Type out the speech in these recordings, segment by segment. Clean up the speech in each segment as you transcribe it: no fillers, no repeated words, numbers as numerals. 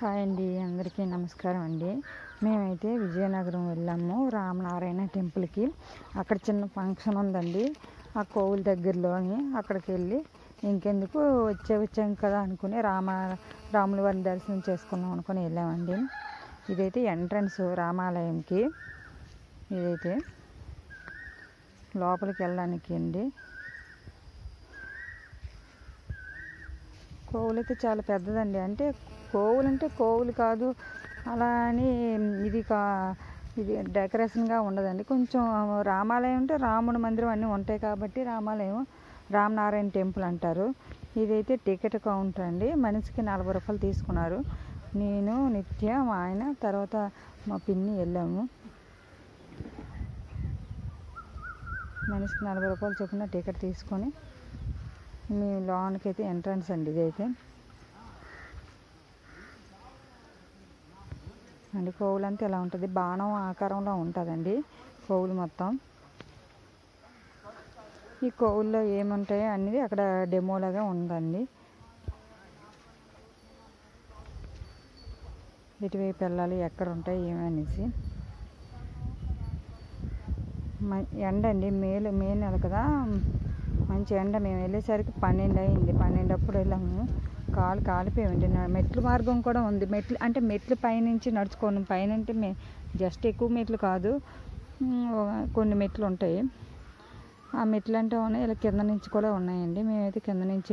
Hi అండి, అందరికీ నమస్కారం అండి. మేమైతే విజయనగరం వెళ్ళాము రామనారాయణ టెంపుల్కి. అక్కడ చిన్న ఫంక్షన్ ఉందండి, ఆ కోవిల్ దగ్గరలోని. అక్కడికి వెళ్ళి ఇంకెందుకు వచ్చాం కదా అనుకుని రాముల వారిని దర్శనం చేసుకున్నాం అనుకుని వెళ్ళామండి. ఇదైతే ఎంట్రన్స్ రామాలయంకి. ఇదైతే లోపలికి వెళ్ళడానికి అండి. కోవులు అయితే చాలా పెద్దదండి. అంటే కోవులు కాదు, అలా అని ఇది డెకరేషన్గా ఉండదండి. కొంచెం రామాలయం అంటే రాముడి మందిరం అన్నీ ఉంటాయి కాబట్టి రామాలయం రామనారాయణ టెంపుల్ అంటారు. ఇదైతే టికెట్ కౌంటర్ అండి. మనిషికి 40 రూపాయలు తీసుకున్నారు. నేను, నిత్య, మా ఆయన, తర్వాత మా పిన్ని వెళ్ళాము. మనిషికి 40 రూపాయలు చొప్పున టికెట్ తీసుకొని మీ లోన్కి అయితే ఎంట్రన్స్ అండి. ఇదైతే అండి కోవులు అంతా ఇలా ఉంటుంది, బాణం ఆకారంలో ఉంటుందండి కోవులు మొత్తం. ఈ కోవుల్లో ఏముంటాయో అనేది అక్కడ డెమోలాగా ఉందండి. ఎటువైపు వెళ్ళాలి, ఎక్కడ ఉంటాయి ఏమనేసి. ఎండ అండి, మే నెల కదా, మంచి ఎండ. మేము వెళ్ళేసరికి 12 అయింది. 12 అప్పుడు వెళ్ళాము. కాలిపోయామండి. మెట్లు మార్గం కూడా ఉంది. మెట్లు పైనుంచి నడుచుకోండి. పైన అంటే జస్ట్ ఎక్కువ మెట్లు కాదు, కొన్ని మెట్లు ఉంటాయి. ఆ మెట్లు అంటే ఉన్నాయి, ఇలా కింద నుంచి కూడా ఉన్నాయండి. మేమైతే కింద నుంచి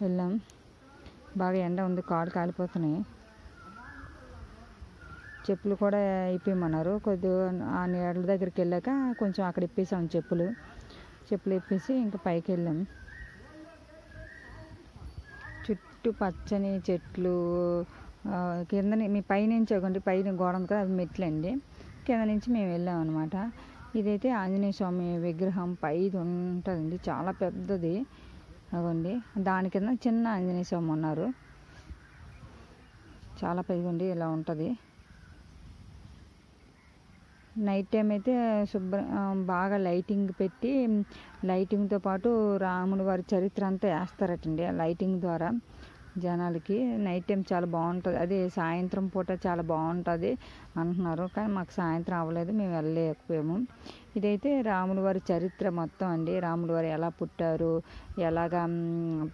వెళ్ళాం. బాగా ఎండ ఉంది, కాలిపోతున్నాయి. చెప్పులు కూడా ఇప్పమన్నారు. కొద్దిగా ఆ నీళ్ళ దగ్గరికి వెళ్ళాక కొంచెం అక్కడ ఇప్పేసాం చెప్పులు ఇప్పేసి ఇంకా పైకి వెళ్ళాం. చుట్టూ పచ్చని చెట్లు. కిందని మీ పైనుంచి ఇవ్వండి, పైన గోడ ఉంది కదా, అది మెట్లండి. కింద నుంచి మేము వెళ్ళాం అనమాట. ఇదైతే ఆంజనేయ స్వామి విగ్రహం పైది ఉంటుందండి, చాలా పెద్దది. అవ్వండి, దాని కింద చిన్న ఆంజనేయ స్వామి ఉన్నారు. చాలా పైగా ఇలా ఉంటుంది. నైట్ టైం అయితే బాగా లైటింగ్ పెట్టి, లైటింగ్తో పాటు రాముడి వారి చరిత్ర అంతా వేస్తారటండి ఆ లైటింగ్ ద్వారా జనాలకి. నైట్ టైం చాలా బాగుంటుంది. అదే సాయంత్రం పూట చాలా బాగుంటుంది అంటున్నారు, కానీ మాకు సాయంత్రం అవ్వలేదు, మేము వెళ్ళలేకపోయాము. ఇదైతే రాముడి వారి చరిత్ర మొత్తం అండి. రాముడి వారు ఎలా పుట్టారు, ఎలాగా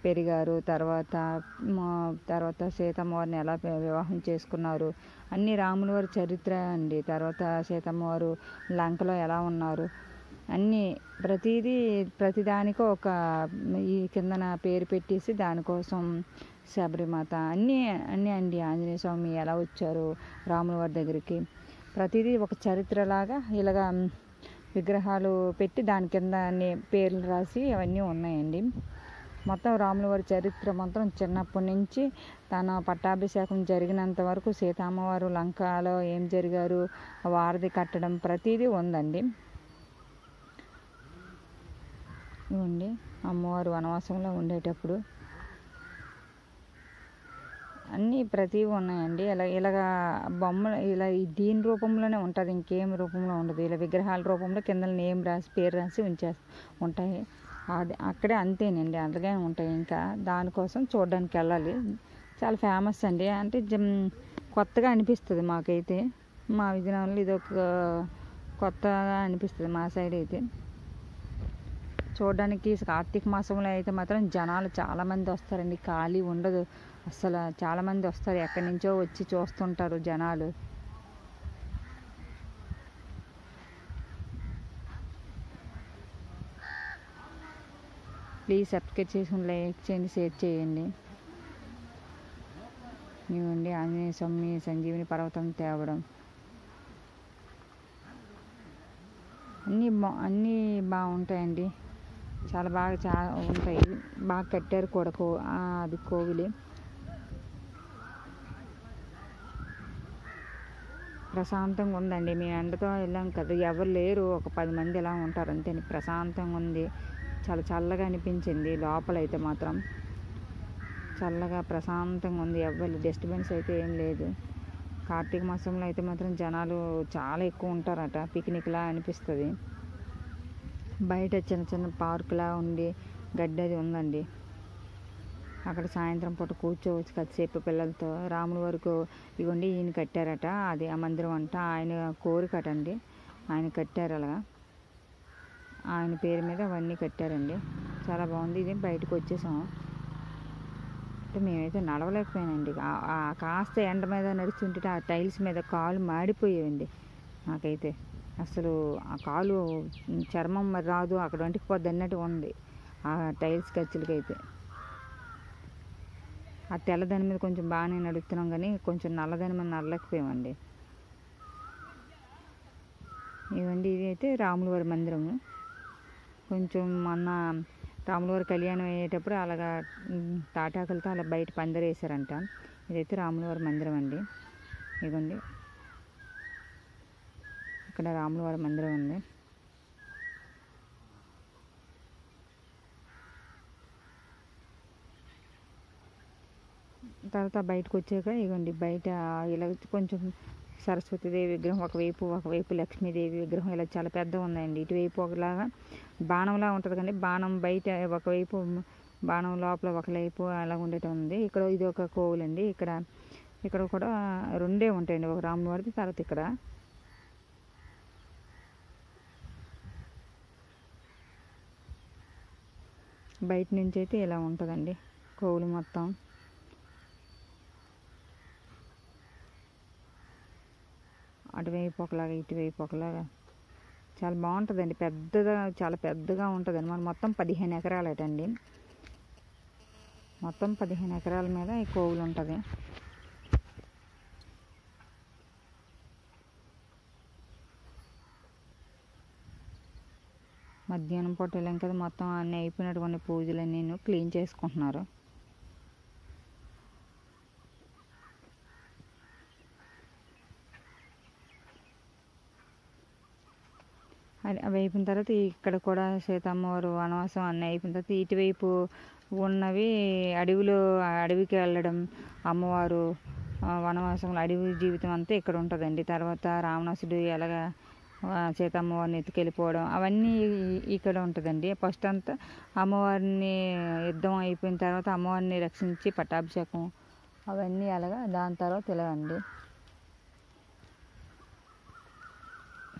పెరిగారు, తర్వాత సీతమ్మ వారిని ఎలా వివాహం చేసుకున్నారు, అన్నీ రాముడి వారి చరిత్ర అండి. తర్వాత సీతమ్మ వారు లంకలో ఎలా ఉన్నారు, అన్నీ ప్రతిదానికో ఒక ఈ కిందన పేరు పెట్టేసి దానికోసం శబరిమాత అన్నీ అండి. ఆంజనేయ స్వామి ఎలా వచ్చారు రాముల వారి దగ్గరికి, ప్రతిదీ ఒక చరిత్రలాగా ఇలాగా విగ్రహాలు పెట్టి దాని కింద పేర్లు రాసి అవన్నీ ఉన్నాయండి. మొత్తం రాముల వారి చరిత్ర మొత్తం చిన్నప్పటి నుంచి తన పట్టాభిషేకం జరిగినంత వరకు సీతమ్మవారు లంకలో ఏం జరిగారు, వారధి కట్టడం ప్రతిదీ ఉందండి. ఇవ్వండి, అమ్మవారు వనవాసంలో ఉండేటప్పుడు అన్నీ ప్రతివి ఉన్నాయండి. ఇలాగా బొమ్మలు ఇలా దీని రూపంలోనే ఉంటుంది, ఇంకేం రూపంలో ఉండదు. ఇలా విగ్రహాల రూపంలో కింద నేమ్ రాసి పేరు రాసి ఉంటాయి. అది అక్కడే అంతేనండి, అలాగే ఉంటాయి. ఇంకా దానికోసం చూడడానికి వెళ్ళాలి. చాలా ఫేమస్ అండి. అంటే కొత్తగా అనిపిస్తుంది మాకైతే. మా విజయనగరంలో ఇది ఒక కొత్తగా అనిపిస్తుంది మా సైడ్ అయితే. చూడడానికి కార్తీక మాసంలో అయితే మాత్రం జనాలు చాలామంది వస్తారండి, ఖాళీ ఉండదు అసలు. చాలామంది వస్తారు, ఎక్కడి నుంచో వచ్చి చూస్తుంటారు జనాలు. ప్లీజ్ సబ్స్క్రైబ్ చేసుకుని లైక్ చేయండి, షేర్ చేయండి. ఇవ్వండి, ఆంజనేయ స్వామి సంజీవిని పర్వతం తేవడం అన్నీ బాగుంటాయండి. చాలా ఉంటాయి. బాగా కట్టారు కూడా అది కోవిలి. ప్రశాంతంగా ఉందండి. మేము ఎండతో వెళ్ళాం కదా, ఎవరు లేరు, ఒక 10 మంది ఎలా ఉంటారు అంతే. ప్రశాంతంగా ఉంది, చాలా చల్లగా అనిపించింది. లోపలైతే మాత్రం చల్లగా ప్రశాంతంగా ఉంది. ఎవరు డిస్టర్బెన్స్ అయితే ఏం లేదు. కార్తీక మాసంలో అయితే మాత్రం జనాలు చాలా ఎక్కువ ఉంటారట, పిక్నిక్లా అనిపిస్తుంది. బయట చిన్న చిన్న పార్కులా ఉండి గడ్డి అది ఉందండి. అక్కడ సాయంత్రం పూట కూర్చోవచ్చు కాసేపు పిల్లలతో. రాముల వరకు ఇవ్వండి ఈయన కట్టారట, అది ఆ మందిరం అంట. ఆయన కోరికటండి, ఆయన కట్టారు అలాగా. ఆయన పేరు మీద అవన్నీ కట్టారండి. చాలా బాగుంది. ఇది బయటకు వచ్చేసాము. అంటే మేమైతే నడవలేకపోయానండి. కాస్త ఎండ మీద నడుస్తుంటే ఆ టైల్స్ మీద కాలు మాడిపోయేవండి నాకైతే. అసలు ఆ కాలు చర్మం మరి రాదు, అక్కడ వంటికి పోద్ది అన్నట్టు ఉంది ఆ టైల్స్ ఖర్చులకైతే. ఆ తెల్లదాని మీద కొంచెం బాగానే నడుస్తున్నాం, కానీ కొంచెం నల్లదాని మీద నడలేకపోయామండి. ఇవండి ఇది అయితే రాములవారి మందిరము. కొంచెం మొన్న రాములవారి కళ్యాణం అయ్యేటప్పుడు అలాగా తాటాకులతో అలా బయట పందిరేసారంట. ఇదైతే రాములవారి మందిరం అండి. ఇదిగోండి ఇక్కడ రాములవారి మందిరం ఉంది. తర్వాత బయటకు వచ్చాక ఇగోండి బయట ఇలా కొంచెం సరస్వతీదేవి విగ్రహం ఒకవైపు లక్ష్మీదేవి విగ్రహం ఇలా చాలా పెద్దగా ఉందండి. ఇటువైపు ఒకలాగా బాణంలా ఉంటుంది, కానీ బాణం బయట ఒకవైపు, బాణం లోపల ఒకవైపు అలా ఉండేట ఉంది. ఇక్కడ ఇది ఒక కోవులండి. ఇక్కడ కూడా రెండే ఉంటాయండి, ఒక రాములవారిది, తర్వాత ఇక్కడ బయట నుంచి అయితే ఇలా ఉంటుందండి కోవులు మొత్తం. అటువైపు ఒకలాగా ఇటువైపు ఒకలాగా చాలా బాగుంటుందండి. చాలా పెద్దగా ఉంటుందండి. మన మొత్తం 15 ఎకరాలటండి. మొత్తం 15 ఎకరాల మీద ఈ కోవులు ఉంటుంది. మధ్యాహ్నం పూట వెళ్ళాం కదా, మొత్తం అన్నీ అయిపోయినటువంటి పూజలన్నీ క్లీన్ చేసుకుంటున్నారు. అది అవి అయిపోయిన తర్వాత ఇక్కడ కూడా సీతమ్మవారు వనవాసం అన్నీ అయిపోయిన తర్వాత ఇటువైపు ఉన్నవి అడవికి వెళ్ళడం, అమ్మవారు వనవాసంలో అడవి జీవితం అంతా ఇక్కడ ఉంటుందండి. తర్వాత రావణాసుడు ఎలాగా సీతమ్మవారిని ఎత్తుకెళ్ళిపోవడం అవన్నీ ఇక్కడ ఉంటుందండి. ఫస్ట్ అంతా అమ్మవారిని యుద్ధం అయిపోయిన తర్వాత అమ్మవారిని రక్షించి పట్టాభిషేకం అవన్నీ అలాగా. దాని తర్వాత ఇలా అండి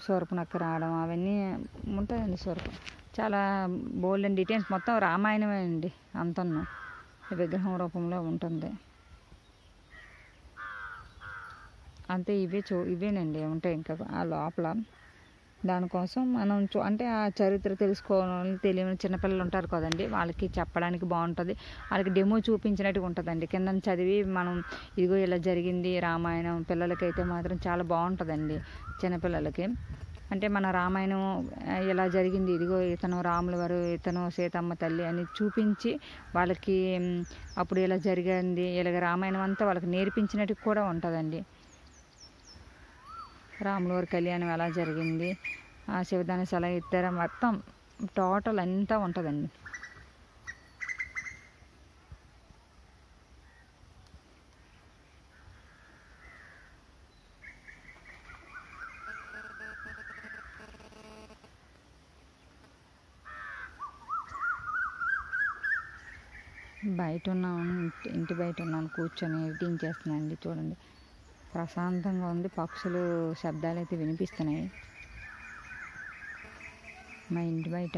శూర్పణఖ రావడం అవన్నీ ఉంటాయండి. చాలా బోల్డ్ అండ్ డీటెయిల్స్ మొత్తం రామాయణమే అండి అంతను విగ్రహం రూపంలో ఉంటుంది. అంతే ఇవేనండి ఉంటాయి ఇంకా ఆ లోపల. దానికోసం మనం అంటే ఆ చరిత్ర తెలుసుకోవాలని తెలియని చిన్నపిల్లలు ఉంటారు కదండి, వాళ్ళకి చెప్పడానికి బాగుంటుంది. వాళ్ళకి డెమో చూపించినట్టుగా ఉంటుందండి. కింద చదివి మనం ఇదిగో ఇలా జరిగింది రామాయణం, పిల్లలకైతే మాత్రం చాలా బాగుంటుందండి చిన్నపిల్లలకి. అంటే మన రామాయణం ఇలా జరిగింది, ఇదిగో ఇతను రాముల వారు, ఇతను సీతమ్మ తల్లి అని చూపించి వాళ్ళకి అప్పుడు ఇలా జరిగింది, ఇలాగ రామాయణం అంతా వాళ్ళకి నేర్పించినట్టు కూడా ఉంటుందండి. రాముల వారి కళ్యాణం ఎలా జరిగింది, ఆ శివదాన్ని ఎలా ఎత్తారో మొత్తం టోటల్ అంతా ఉంటుందండి. బయట ఉన్నాను, ఇంటి బయట ఉన్నాను, కూర్చొని ఎడిటింగ్ చేస్తున్నానండి. చూడండి ప్రశాంతంగా ఉంది, పక్షులు శబ్దాలు అయితే వినిపిస్తున్నాయి మా ఇంటి బయట.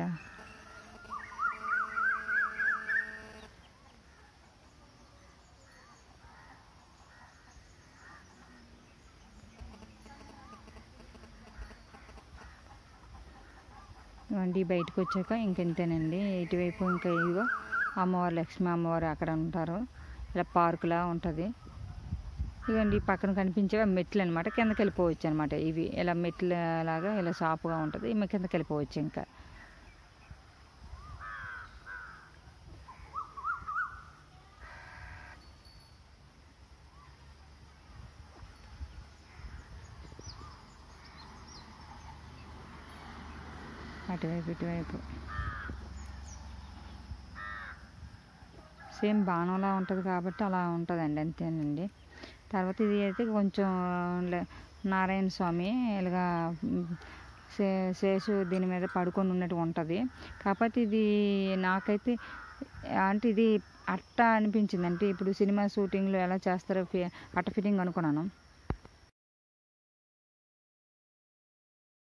ఇవ్వండి బయటకు వచ్చాక ఇంకెంతేనండి. ఇటువైపు ఇంకా ఇదిగో అమ్మవారు, లక్ష్మీ అమ్మవారు అక్కడ ఉంటారు. ఇలా పార్కులా ఉంటుంది. ఇవ్వండి పక్కన కనిపించేవి మెట్లు అనమాట, కిందకి వెళ్ళిపోవచ్చు అనమాట. ఇవి ఇలా మెట్ల లాగా ఇలా సాపుగా ఉంటుంది, ఇవి కిందకి వెళ్ళిపోవచ్చు. ఇంకా అటువైపు ఇటువైపు సేమ్ బాణంలా ఉంటుంది కాబట్టి అలా ఉంటుందండి, అంతేనండి. తర్వాత ఇది అయితే కొంచెం నారాయణ స్వామి ఇలాగా శేషు దీని మీద పడుకొని ఉన్నట్టు ఉంటుంది. కాకపోతే ఇది నాకైతే అంటే ఇది అట్ట అనిపించింది. అంటే ఇప్పుడు సినిమా షూటింగ్లో ఎలా చేస్తారో అట్ట ఫిట్టింగ్ అనుకున్నాను.